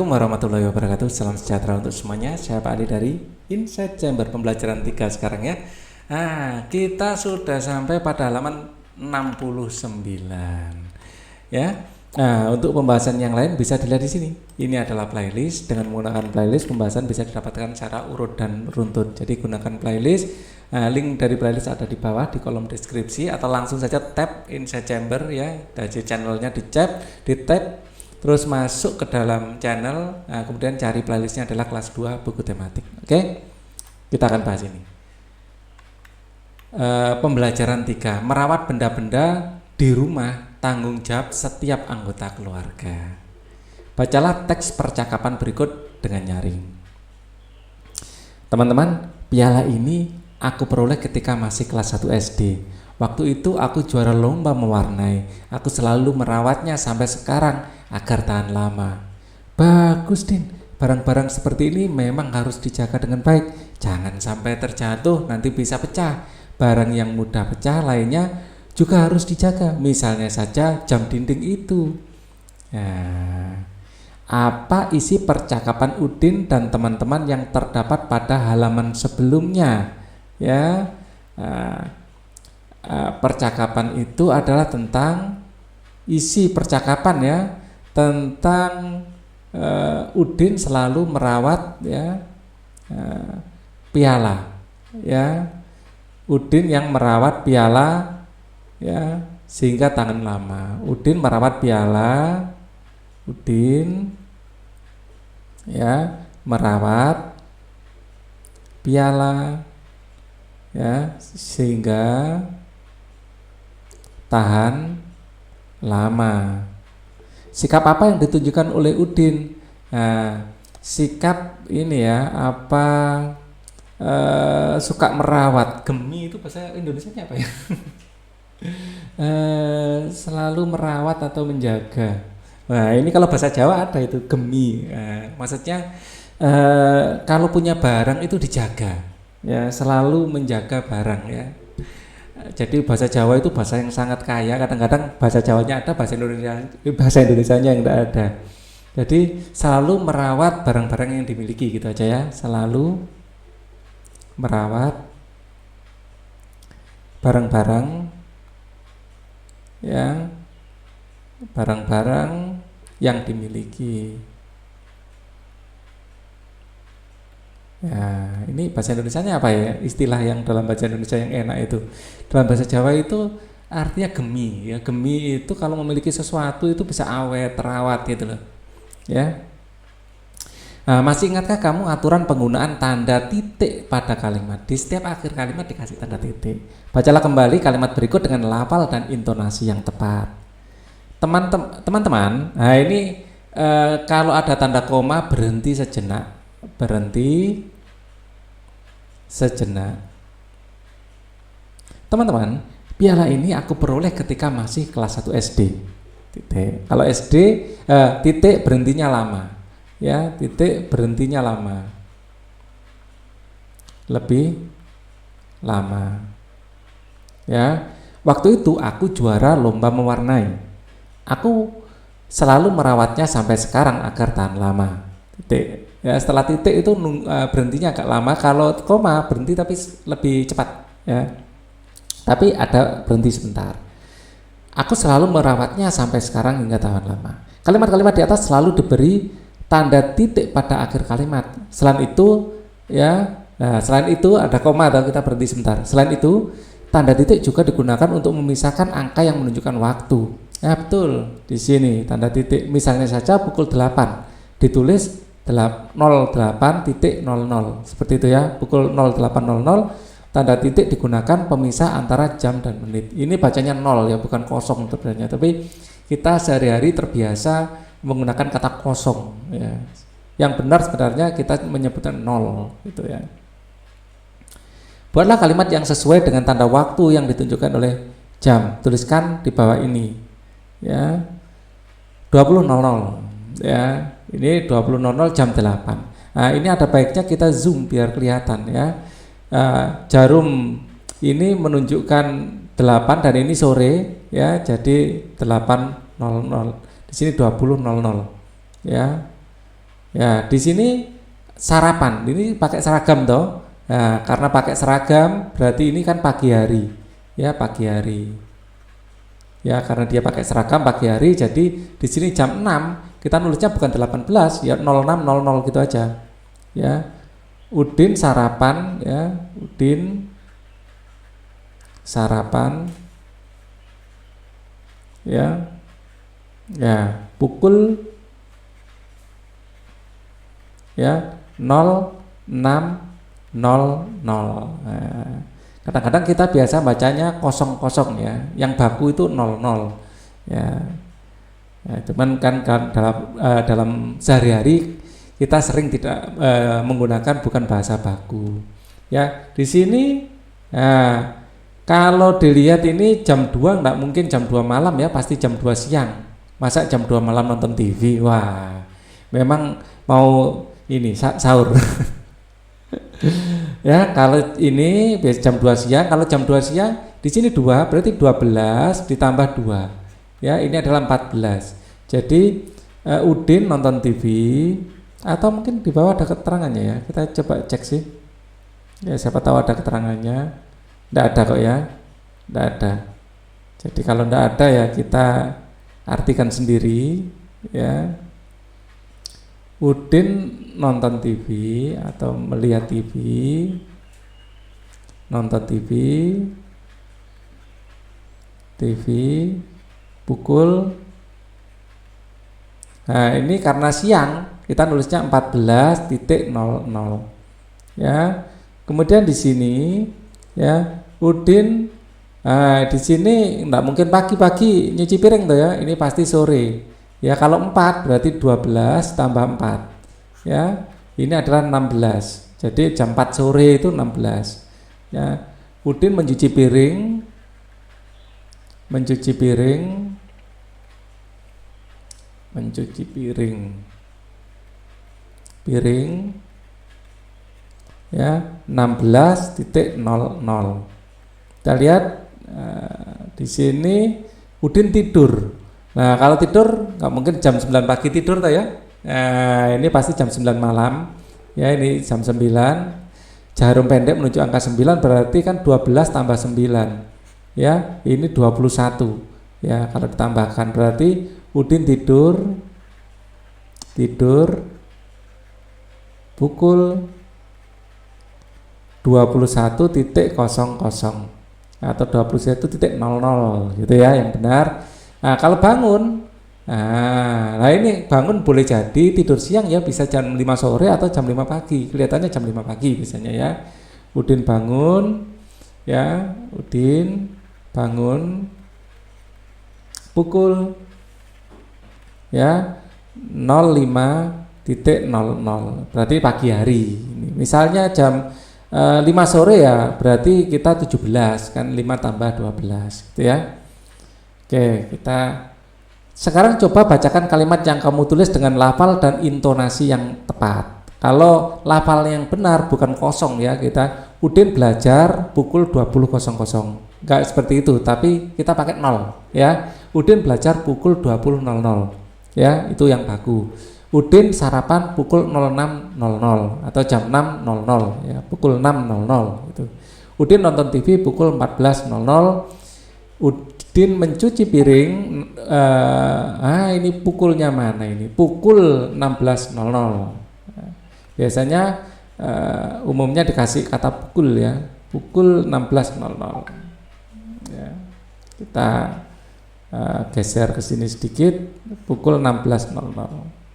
Warahmatullahi wabarakatuh. Salam sejahtera untuk semuanya. Saya Pak Ali dari Insight Chamber pembelajaran 3 sekarang ya. Kita sudah sampai pada halaman 69 ya. Untuk pembahasan yang lain bisa dilihat di sini. Ini adalah playlist. Dengan menggunakan playlist pembahasan bisa didapatkan secara urut dan runtun. Jadi gunakan playlist. Link dari playlist ada di bawah di kolom deskripsi atau langsung saja tap Insight Chamber ya. Dari channelnya di tab terus masuk ke dalam channel, kemudian cari playlistnya adalah kelas 2 buku tematik. Oke, kita akan bahas ini. Pembelajaran 3, merawat benda-benda di rumah, tanggung jawab setiap anggota keluarga. Bacalah teks percakapan berikut dengan nyaring. Teman-teman, piala ini aku peroleh ketika masih kelas 1 SD. Waktu itu aku juara lomba mewarnai. Aku selalu merawatnya sampai sekarang agar tahan lama. Bagus, Din. Barang-barang seperti ini memang harus dijaga dengan baik. Jangan sampai terjatuh, nanti bisa pecah. Barang yang mudah pecah lainnya juga harus dijaga. Misalnya saja jam dinding itu. Apa isi percakapan Udin dan teman-teman yang terdapat pada halaman sebelumnya? Ya. Percakapan itu adalah tentang isi percakapan ya, tentang Udin selalu merawat ya piala ya, Udin yang merawat piala ya sehingga tangan lama. Udin merawat piala, Udin ya merawat piala ya sehingga tahan lama. Sikap apa yang ditunjukkan oleh Udin? Sikap ini ya, suka merawat. Gemi itu bahasa Indonesianya apa ya? Selalu merawat atau menjaga. Nah, ini kalau bahasa Jawa ada itu gemi. Maksudnya kalau punya barang itu dijaga, ya selalu menjaga barang ya. Jadi bahasa Jawa itu bahasa yang sangat kaya. Kadang-kadang bahasa Jawanya ada, bahasa Indonesianya yang tidak ada. Jadi selalu merawat barang-barang yang dimiliki gitu aja ya. Selalu merawat barang-barang yang dimiliki. Ya, ini bahasa Indonesianya apa ya? Istilah yang dalam bahasa Indonesia yang enak itu. Dalam bahasa Jawa itu artinya gemi ya. Gemi itu kalau memiliki sesuatu itu bisa awet, terawat gitu loh. Ya. Masih ingatkah kamu aturan penggunaan tanda titik pada kalimat? Di setiap akhir kalimat dikasih tanda titik. Bacalah kembali kalimat berikut dengan lafal dan intonasi yang tepat. Teman-teman, ini kalau ada tanda koma berhenti sejenak. Teman-teman, piala ini aku peroleh ketika masih kelas 1 SD. Titik. Kalau SD titik berhentinya lama. Ya, titik berhentinya lama. Lebih lama. Ya. Waktu itu aku juara lomba mewarnai. Aku selalu merawatnya sampai sekarang agar tahan lama. Titik. Ya, setelah titik itu berhentinya agak lama. Kalau koma berhenti tapi lebih cepat ya. Tapi ada berhenti sebentar. Aku selalu merawatnya sampai sekarang hingga tahan lama. Kalimat-kalimat di atas selalu diberi tanda titik pada akhir kalimat. Selain itu ada koma atau kita berhenti sebentar. Selain itu, tanda titik juga digunakan untuk memisahkan angka yang menunjukkan waktu. Ya betul, di sini tanda titik. Misalnya saja pukul 8 ditulis 08.00 seperti itu ya, pukul 08.00 tanda titik digunakan pemisah antara jam dan menit. Ini bacanya 0 ya, bukan kosong sebenarnya, tapi kita sehari-hari terbiasa menggunakan kata kosong ya. Yang benar sebenarnya kita menyebutkan 0 gitu ya. Buatlah kalimat yang sesuai dengan tanda waktu yang ditunjukkan oleh jam. Tuliskan di bawah ini ya, 20.00 ya. Ini 20.00 jam 8. Nah, ini ada baiknya kita zoom biar kelihatan ya. Jarum ini menunjukkan 8 dan ini sore ya, jadi 8.00. Di sini 20.00 ya. Ya, di sini sarapan. Ini pakai seragam toh. Nah, karena pakai seragam berarti ini kan pagi hari. Ya, pagi hari. Ya, karena dia pakai seragam pagi hari, jadi di sini jam 6 kita nulisnya bukan 18, ya 06.00 gitu aja. Ya. Udin sarapan, ya. Udin sarapan. Ya. Ya, pukul ya 06.00. Nah, kadang-kadang kita biasa bacanya kosong-kosong ya, yang baku itu 00 ya. Nah, cuman kan dalam sehari-hari kita sering tidak menggunakan bukan bahasa baku ya. Di sini kalau dilihat ini jam 2 enggak mungkin jam 2 malam ya, pasti jam 2 siang. Masa jam 2 malam nonton TV? Wah, memang mau ini sahur. Ya, kalau ini biasa jam 2 siang, kalau jam 2 siang di sini 2 berarti 12 ditambah 2. Ya, ini adalah 14. Jadi Udin nonton TV, atau mungkin di bawah ada keterangannya ya. Kita coba cek sih. Ya, siapa tahu ada keterangannya. Enggak ada kok ya. Enggak ada. Jadi kalau enggak ada ya kita artikan sendiri ya. Udin nonton TV atau melihat TV, nonton TV pukul. Nah, ini karena siang kita nulisnya 14.00 ya. Kemudian di sini ya Udin di sini enggak mungkin pagi-pagi nyuci piring tuh ya, ini pasti sore. Ya, kalau 4 berarti 12 tambah 4. Ya, ini adalah 16. Jadi jam 4 sore itu 16. Ya, Udin mencuci piring. Ya, 16.00. Kita lihat di sini Udin tidur. Nah, kalau tidur nggak mungkin jam 9 pagi tidur tuh ya. Nah, ini pasti jam 9 malam. Ya, ini jam 9. Jarum pendek menuju angka 9 berarti kan 12 tambah 9. Ya, ini 21. Ya, kalau ditambahkan berarti Udin tidur pukul 21.00 atau 21.00 gitu ya yang benar. Nah, kalau bangun, nah ini bangun boleh jadi tidur siang ya, bisa jam 5 sore atau jam 5 pagi. Kelihatannya jam 5 pagi biasanya ya. Udin bangun ya, Udin bangun pukul ya 05.00 berarti pagi hari. Misalnya jam 5 sore ya, berarti kita 17 kan, 5 tambah 12 gitu ya. Oke, kita sekarang coba bacakan kalimat yang kamu tulis dengan lafal dan intonasi yang tepat. Kalau lafal yang benar bukan kosong ya, kita Udin belajar pukul 20.00. Enggak seperti itu, tapi kita pakai 0 ya. Udin belajar pukul 20.00 ya, itu yang baku. Udin sarapan pukul 06.00 atau jam 6.00 ya, pukul 6.00 itu. Udin nonton TV pukul 14.00. Udin mencuci piring, ini pukulnya mana ini? Pukul 16.00. Biasanya umumnya dikasih kata pukul ya, pukul 16.00. Ya, kita geser ke sini sedikit, pukul 16.00.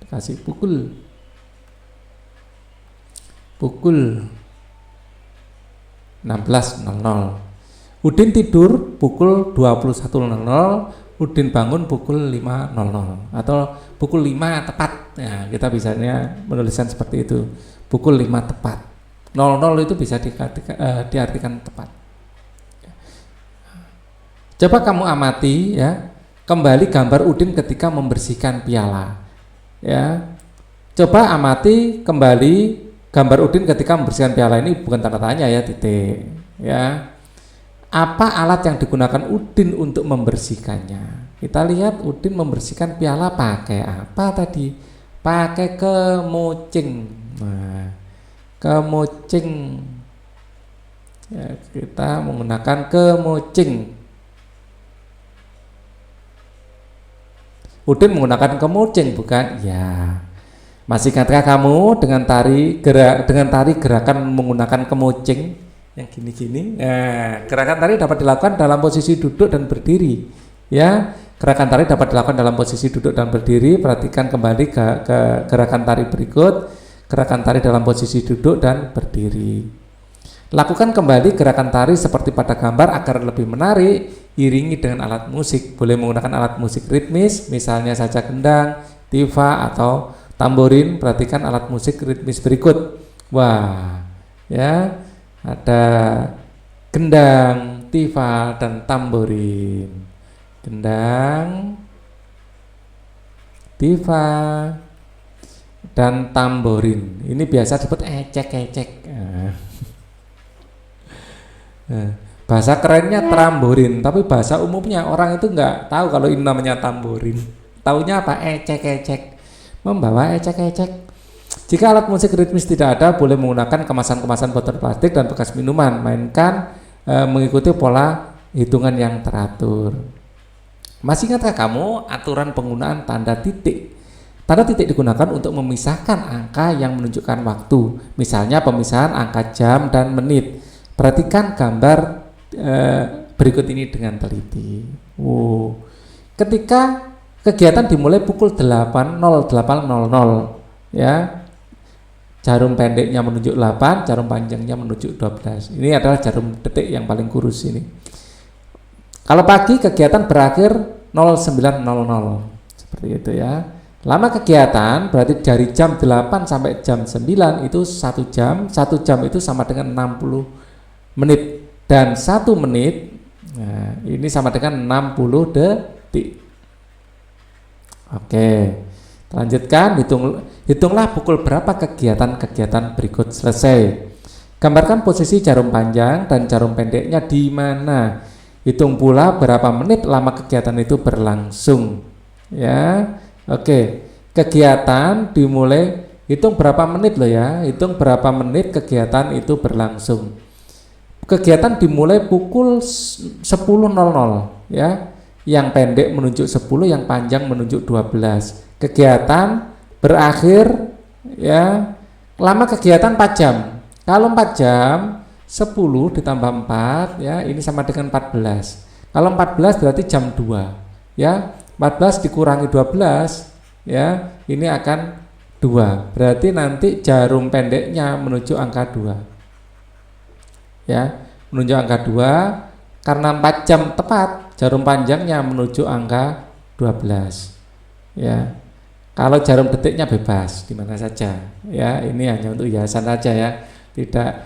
Dikasih pukul 16.00. Udin tidur pukul 21.00, Udin bangun pukul 5.00 atau pukul 5 tepat. Ya, kita bisanya menuliskan seperti itu. Pukul 5 tepat. 00 itu bisa diartikan tepat. Coba kamu amati ya, kembali gambar Udin ketika membersihkan piala. Ya. Coba amati kembali gambar Udin ketika membersihkan piala, ini bukan tanda tanya ya, titik. Ya. Apa alat yang digunakan Udin untuk membersihkannya? Kita lihat Udin membersihkan piala pakai apa tadi? pakai kemucing. Nah, kemucing. Ya, kita menggunakan kemucing. Udin menggunakan kemucing bukan? Ya. Masih ingatkah kamu dengan tari gerakan menggunakan kemucing yang gini-gini? Nah, gerakan tari dapat dilakukan dalam posisi duduk dan berdiri. Ya, gerakan tari dapat dilakukan dalam posisi duduk dan berdiri. Perhatikan kembali ke gerakan tari berikut. Gerakan tari dalam posisi duduk dan berdiri. Lakukan kembali gerakan tari seperti pada gambar agar lebih menarik. Iringi dengan alat musik. Boleh menggunakan alat musik ritmis, misalnya saja gendang, tifa atau tamborin. Perhatikan alat musik ritmis berikut. Wah, ya, ada gendang, tifa, dan tamborin. Gendang, tifa, dan tamborin. Ini biasa disebut ecek-ecek. Bahasa kerennya tramborin, tapi bahasa umumnya orang itu nggak tahu kalau ini namanya tamborin. Taunya apa? Ecek-ecek. Membawa ecek-ecek. Jika alat musik ritmis tidak ada, boleh menggunakan kemasan-kemasan botol plastik dan bekas minuman, mainkan mengikuti pola hitungan yang teratur. Masih ingatkah kamu aturan penggunaan tanda titik? Tanda titik digunakan untuk memisahkan angka yang menunjukkan waktu, misalnya pemisahan angka jam dan menit. Perhatikan gambar berikut ini dengan teliti. Ketika kegiatan dimulai pukul 8.08.00, ya, jarum pendeknya menunjuk 8, jarum panjangnya menunjuk 12. Ini adalah jarum detik yang paling kurus ini. Kalau pagi kegiatan berakhir 09.00, seperti itu ya. Lama kegiatan berarti dari jam 8 sampai jam 9 itu 1 jam. 1 jam itu sama dengan 60 menit. Dan 1 menit, nah, ini sama dengan 60 detik. Oke, lanjutkan, hitunglah pukul berapa kegiatan-kegiatan berikut selesai. Gambarkan posisi jarum panjang dan jarum pendeknya di mana. Hitung pula berapa menit lama kegiatan itu berlangsung. Ya, oke. Kegiatan dimulai, hitung berapa menit loh ya. Hitung berapa menit kegiatan itu berlangsung. Kegiatan dimulai pukul 10.00 ya. Yang pendek menunjuk 10, yang panjang menunjuk 12. Kegiatan berakhir ya, lama kegiatan 4 jam. Kalau 4 jam 10 ditambah 4 ya, ini sama dengan 14. Kalau 14 berarti jam 2 ya. 14 dikurangi 12 ya, ini akan 2. Berarti nanti jarum pendeknya menuju angka 2 ya, menuju angka 2. Karena 4 jam tepat, jarum panjangnya menuju angka 12 ya. Kalau jarum detiknya bebas di mana saja ya, ini hanya untuk hiasan saja ya, tidak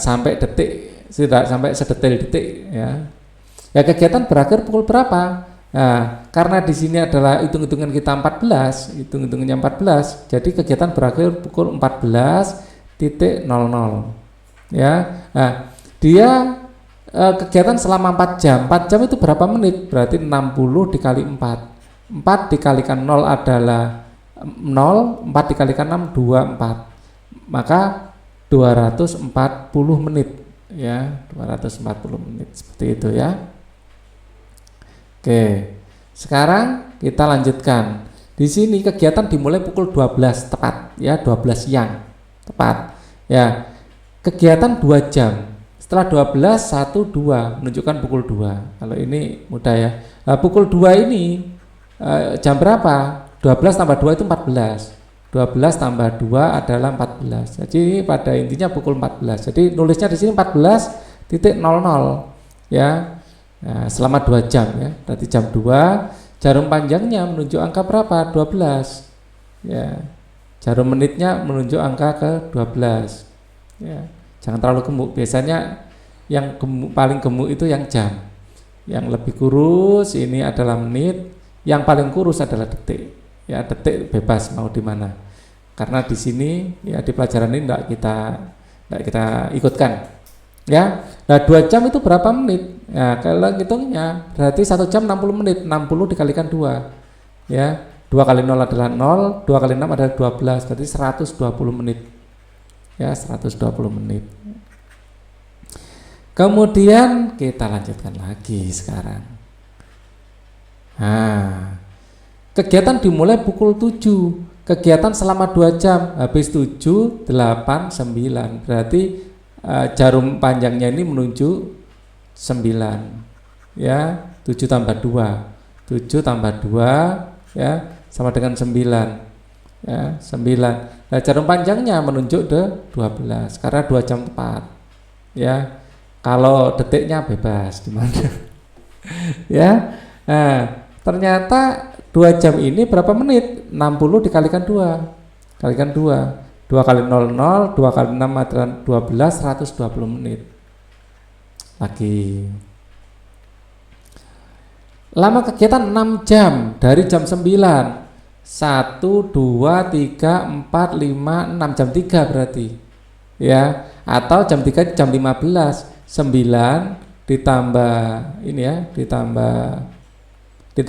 sampai detik, tidak sampai sedetail detik ya. Ya, kegiatan berakhir pukul berapa? Nah, karena di sini adalah hitung-hitungan kita 14, hitung-hitungannya 14, jadi kegiatan berakhir pukul 14.00 ya. Nah, dia kegiatan selama 4 jam. 4 jam itu berapa menit? Berarti 60 dikali 4. 4 dikalikan 0 adalah 0, 4 dikalikan 6 24. Maka 240 menit ya, 240 menit seperti itu ya. Oke. Sekarang kita lanjutkan. Di sini kegiatan dimulai pukul 12 tepat ya, 12 siang tepat. Ya. Kegiatan 2 jam. Setelah 12, 1, 2 menunjukkan pukul 2. Kalau ini mudah ya. Nah, pukul 2 ini jam berapa? 12 tambah 2 itu 14. 12 tambah 2 adalah 14. Jadi pada intinya pukul 14. Jadi nulisnya di sini 14.00 ya. Nah, selama 2 jam ya. Berarti jam 2, jarum panjangnya menunjuk angka berapa? 12. Ya. Jarum menitnya menunjuk angka ke 12. Ya. Jangan terlalu gemuk. Biasanya yang paling gemuk itu yang jam. Yang lebih kurus ini adalah menit. Yang paling kurus adalah detik. Ya, detik bebas mau di mana. Karena di sini ya di pelajaran ini tidak kita ikutkan. Ya. Nah, 2 jam itu berapa menit? Ya, kalau hitungnya berarti 1 jam 60 menit. 60 dikalikan 2. Ya. 2 2 kali 0 adalah 0, 2 kali 6 adalah 12, berarti 120 menit. Ya, 120 menit. Kemudian kita lanjutkan lagi sekarang. Nah, kegiatan dimulai pukul 7. Kegiatan selama 2 jam, habis 7, 8, 9. Berarti jarum panjangnya ini menuju 9. Ya, 7 tambah 2. 7 tambah 2 ya sama dengan 9. Ya, 9. Nah, jarum panjangnya menunjuk ke 12 karena 2 jam tepat. Ya. Kalau detiknya bebas di mana. Ya. Nah, ternyata 2 jam ini berapa menit? 60 dikalikan 2. Kalikan 2. 2 kali 00, 2 kali 6 adalah 12, 120 menit. Lagi. Lama kegiatan 6 jam dari jam 9. 1, 2, 3, 4, 5, 6 jam 3 berarti. Ya, atau jam 3 jam 15. 9 ditambah ini ya, ditambah 6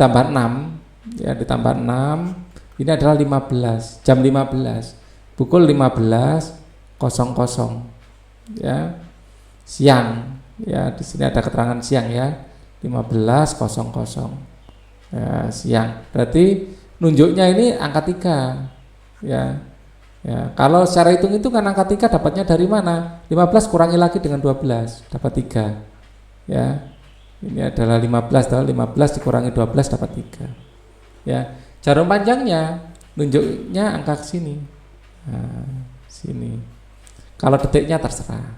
ya, ditambah 6 ini adalah 15, jam 15 pukul 15.00 ya, siang ya, di sini ada keterangan siang ya, 15.00 ya, siang. Berarti nunjuknya ini angka 3 ya. Ya, kalau secara hitung-hitung kan angka 3 dapatnya dari mana? 15 kurangi lagi dengan 12 dapat 3. Ya. Ini adalah 15 dikurangi 12 dapat 3. Ya. Jarum panjangnya nunjuknya angka ke sini. Nah, sini. Kalau detiknya terserah.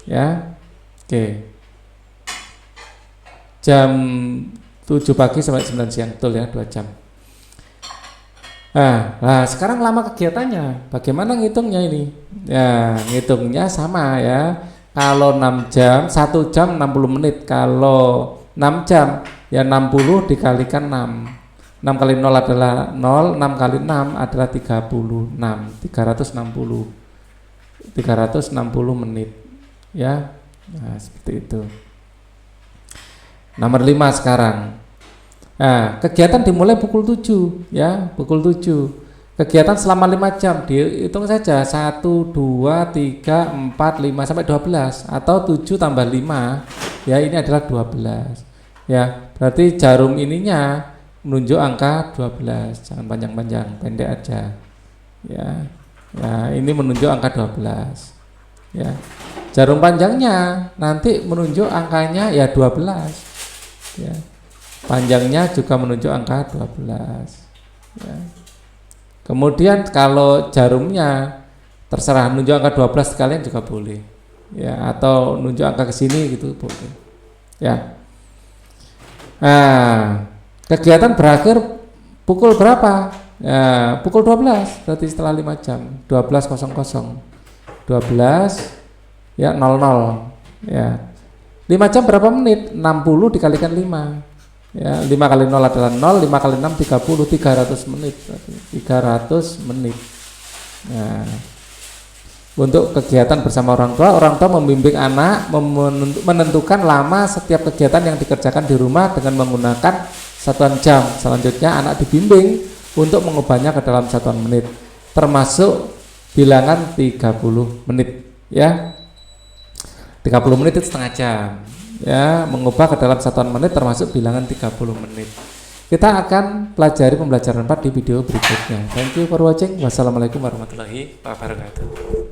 Ya. Oke. Jam 7 pagi sampai 9 siang, betul ya, 2 jam. Nah, sekarang lama kegiatannya, bagaimana ngitungnya ini? Ya, ngitungnya sama ya. Kalau 6 jam, 1 jam 60 menit. Kalau 6 jam, ya 60 dikalikan 6. 6 kali 0 adalah 0, 6 kali 6 adalah 36, 360 menit. Ya, nah seperti itu. Nomor 5 sekarang. Nah, kegiatan dimulai pukul 7 ya, pukul 7. Kegiatan selama 5 jam, dihitung saja 1, 2, 3, 4, 5 sampai 12 atau 7 tambah 5 ya, ini adalah 12. Ya, berarti jarum ininya menunjuk angka 12, jangan panjang-panjang, pendek aja. Ya. Nah, ini menunjuk angka 12. Ya. Jarum panjangnya nanti menunjuk angkanya ya 12. Ya. Panjangnya juga menunjuk angka 12 ya. Kemudian kalau jarumnya terserah menunjuk angka 12 sekalian juga boleh ya, atau menunjuk angka ke sini gitu boleh ya. Nah, kegiatan berakhir pukul berapa? Ya, pukul 12, berarti setelah 5 jam 12.00 ya 00 ya. 5 jam berapa menit? 60 dikalikan 5 ya, 5 kali 0 adalah 0, 5 kali 6 30, 300 menit. 300 menit. Nah, untuk kegiatan bersama orang tua membimbing anak menentukan lama setiap kegiatan yang dikerjakan di rumah dengan menggunakan satuan jam. Selanjutnya anak dibimbing untuk mengubahnya ke dalam satuan menit, termasuk bilangan 30 menit ya. 30 menit itu setengah jam. Ya, mengubah ke dalam satuan menit termasuk bilangan 30 menit. Kita akan pelajari pembelajaran 4 di video berikutnya. Thank you for watching. Wassalamualaikum warahmatullahi wabarakatuh.